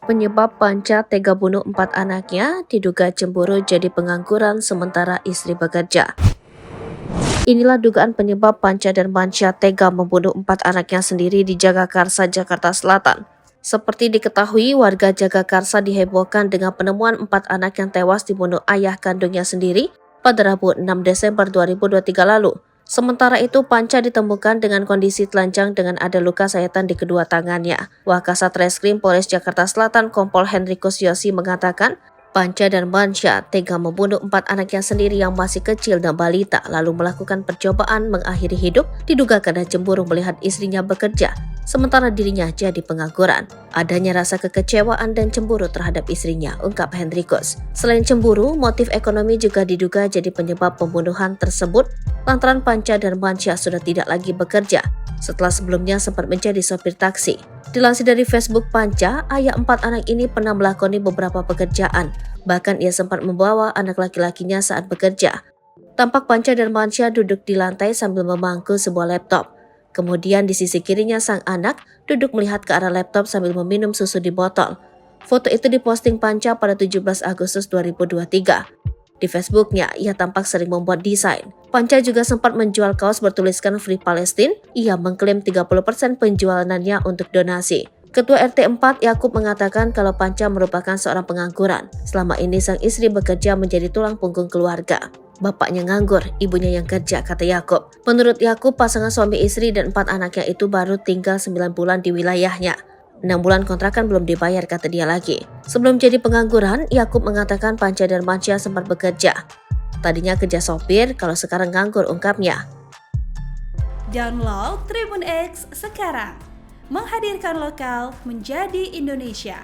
Penyebab Panca tega bunuh 4 anaknya diduga cemburu jadi pengangguran sementara istri bekerja. Inilah dugaan penyebab Panca dan Mansyah tega membunuh 4 anaknya sendiri di Jagakarsa, Jakarta Selatan. Seperti diketahui, warga Jagakarsa dihebohkan dengan penemuan 4 anak yang tewas dibunuh ayah kandungnya sendiri pada Rabu 6 Desember 2023 lalu. Sementara itu, Panca ditemukan dengan kondisi telanjang dengan ada luka sayatan di kedua tangannya. Wakasat Reskrim Polres Jakarta Selatan Kompol Henrikus Yosi mengatakan, Panca dan Mansyah tega membunuh 4 anaknya sendiri yang masih kecil dan balita, lalu melakukan percobaan mengakhiri hidup diduga karena cemburu melihat istrinya bekerja, sementara dirinya jadi pengangguran. Adanya rasa kekecewaan dan cemburu terhadap istrinya, ungkap Henrikus. Selain cemburu, motif ekonomi juga diduga jadi penyebab pembunuhan tersebut lantaran Panca dan Mansyah sudah tidak lagi bekerja setelah sebelumnya sempat menjadi sopir taksi. Dilansir dari Facebook Panca, ayah 4 anak ini pernah melakoni beberapa pekerjaan. Bahkan ia sempat membawa anak laki-lakinya saat bekerja. Tampak Panca dan Mansyah duduk di lantai sambil memangku sebuah laptop. Kemudian di sisi kirinya sang anak duduk melihat ke arah laptop sambil meminum susu di botol. Foto itu diposting Panca pada 17 Agustus 2023. Di Facebooknya, ia tampak sering membuat desain. Panca juga sempat menjual kaos bertuliskan Free Palestine. Ia mengklaim 30% penjualannya untuk donasi. Ketua RT 4 Yakub mengatakan kalau Panca merupakan seorang pengangguran. Selama ini sang istri bekerja menjadi tulang punggung keluarga. Bapaknya nganggur, ibunya yang kerja, kata Yakub. Menurut Yakub, pasangan suami istri dan 4 anaknya itu baru tinggal 9 bulan di wilayahnya. 6 bulan kontrakan belum dibayar, kata dia lagi. Sebelum jadi pengangguran, Yakub mengatakan Panca dan Mansyah sempat bekerja. Tadinya kerja sopir, kalau sekarang nganggur, ungkapnya. Download Tribun X sekarang, menghadirkan lokal menjadi Indonesia.